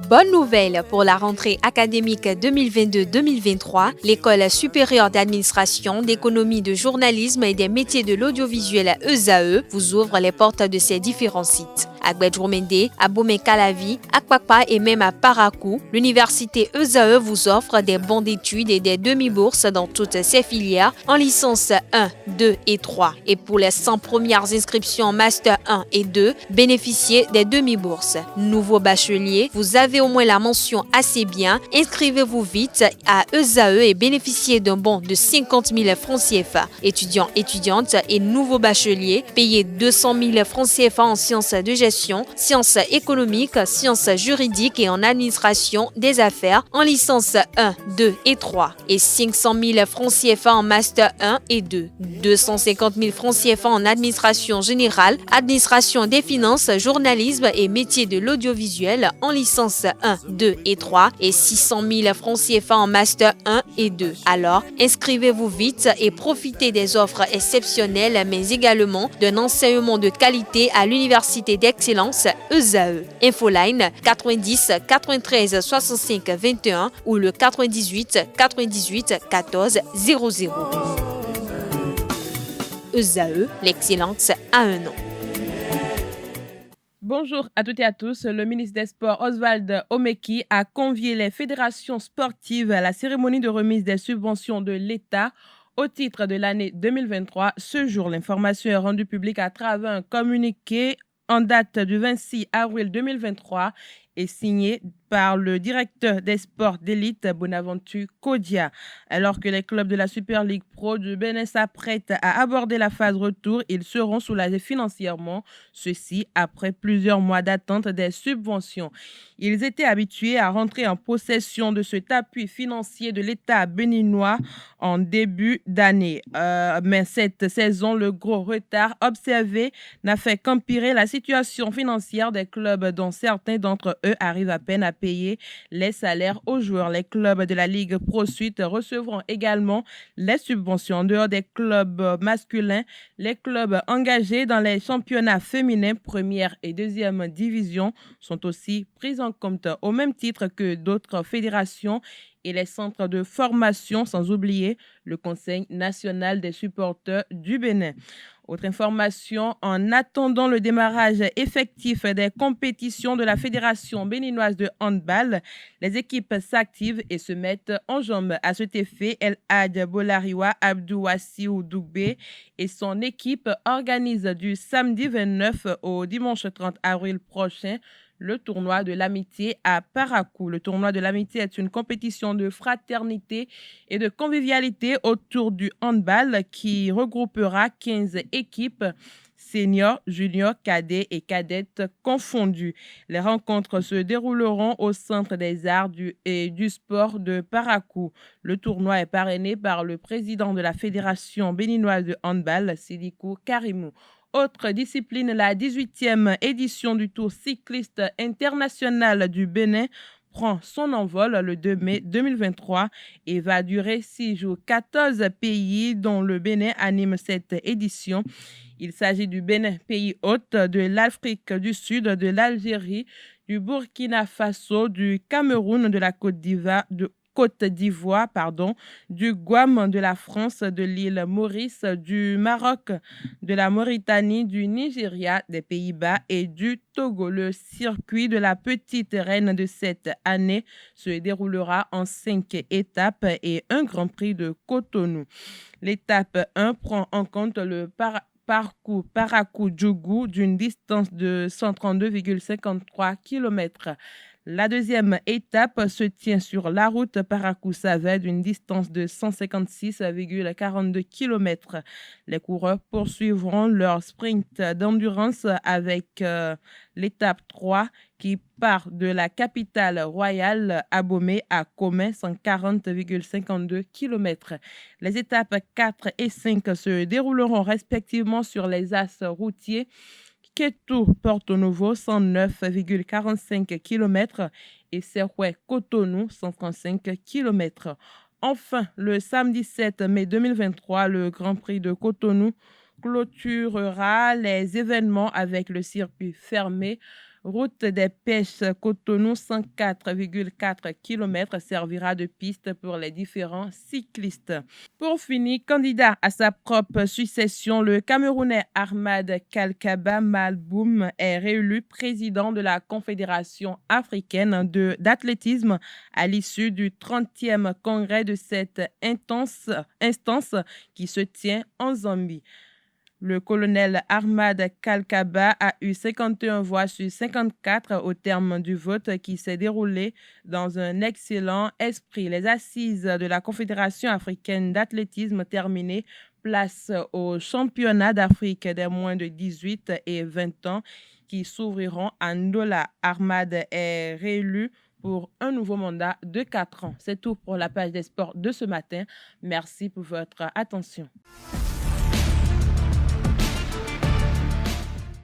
Bonne nouvelle pour la rentrée académique 2022-2023, l'École supérieure d'administration, d'économie, de journalisme et des métiers de l'audiovisuel ESAE vous ouvre les portes de ses différents sites. À Gbedjourmende, à Bomé-Calavi, à Kpakpa et même à Parakou, l'université ESAE vous offre des bons d'études et des demi-bourses dans toutes ses filières en licence 1, 2 et 3. Et pour les 100 premières inscriptions en master 1 et 2, bénéficiez des demi-bourses. Nouveau bachelier, vous avez au moins la mention assez bien, inscrivez-vous vite à ESAE et bénéficiez d'un bon de 50 000 francs CFA. Étudiants, étudiantes et nouveaux bacheliers, payez 200 000 francs CFA en sciences de gestion, sciences économiques, sciences juridiques et en administration des affaires en licence 1, 2 et 3 et 500 000 francs CFA en master 1 et 2, 250 000 francs CFA en administration générale, administration des finances, journalisme et métiers de l'audiovisuel en licence 1, 2 et 3 et 600 000 francs CFA en master 1 et 2. Alors, inscrivez-vous vite et profitez des offres exceptionnelles mais également d'un enseignement de qualité à l'université d'excellence ESAE. Infoline 90 93 65 21 ou le 98 98 14 00. ESAE, l'excellence a un nom. Bonjour à toutes et à tous. Le ministre des Sports Oswald Omeki a convié les fédérations sportives à la cérémonie de remise des subventions de l'État au titre de l'année 2023. Ce jour, l'information est rendue publique à travers un communiqué en date du 26 avril 2023 et signé par le directeur des sports d'élite Bonaventure Kodia. Alors que les clubs de la Super League Pro du Bénin s'apprêtent à aborder la phase retour, ils seront soulagés financièrement, ceci après plusieurs mois d'attente des subventions. Ils étaient habitués à rentrer en possession de cet appui financier de l'État béninois en début d'année. Mais cette saison, le gros retard observé n'a fait qu'empirer la situation financière des clubs dont certains d'entre eux arrivent à peine à payer les salaires aux joueurs. Les clubs de la Ligue Pro Suite recevront également les subventions. En dehors des clubs masculins, les clubs engagés dans les championnats féminins première et deuxième division sont aussi pris en compte au même titre que d'autres fédérations et les centres de formation, sans oublier le Conseil national des supporters du Bénin. Autre information, en attendant le démarrage effectif des compétitions de la Fédération béninoise de handball, les équipes s'activent et se mettent en jambes. À cet effet, El Hadj Bolariwa Abdou Wassiou Dougbe et son équipe organisent du samedi 29 au dimanche 30 avril prochain le tournoi de l'amitié à Parakou. Le tournoi de l'amitié est une compétition de fraternité et de convivialité autour du handball qui regroupera 15 équipes seniors, juniors, cadets et cadettes confondus. Les rencontres se dérouleront au Centre des arts et du sport de Parakou. Le tournoi est parrainé par le président de la Fédération béninoise de handball, Sidikou Karimou. Autre discipline, la 18e édition du Tour cycliste international du Bénin prend son envol le 2 mai 2023 et va durer 6 jours. 14 pays dont le Bénin anime cette édition. Il s'agit du Bénin, pays hôte, de l'Afrique du Sud, de l'Algérie, du Burkina Faso, du Cameroun, de la Côte d'Ivoire, du Guam, de la France, de l'île Maurice, du Maroc, de la Mauritanie, du Nigeria, des Pays-Bas et du Togo. Le circuit de la petite reine de cette année se déroulera en 5 étapes et un Grand Prix de Cotonou. L'étape 1 prend en compte le parcours Parakou-Djougou d'une distance de 132,53 km. La deuxième étape se tient sur la route Parakou-Savet d'une distance de 156,42 km. Les coureurs poursuivront leur sprint d'endurance avec l'étape 3 qui part de la capitale royale Abomey à Komé, 140,52 km. Les étapes 4 et 5 se dérouleront respectivement sur les axes routiers Kétou-Porto Novo, 109,45 km et Serrouet-Cotonou, 135 km. Enfin, le samedi 7 mai 2023, le Grand Prix de Cotonou clôturera les événements avec le circuit fermé. Route des Pêches Cotonou, 104,4 km, servira de piste pour les différents cyclistes. Pour finir, candidat à sa propre succession, le Camerounais Ahmad Kalkaba Malboum est réélu président de la Confédération africaine d'athlétisme à l'issue du 30e congrès de cette instance qui se tient en Zambie. Le colonel Ahmad Kalkaba a eu 51 voix sur 54 au terme du vote qui s'est déroulé dans un excellent esprit. Les assises de la Confédération africaine d'athlétisme terminées, place au championnat d'Afrique des moins de 18 et 20 ans qui s'ouvriront à Ndola. Ahmad est réélu pour un nouveau mandat de 4 ans. C'est tout pour la page des sports de ce matin. Merci pour votre attention.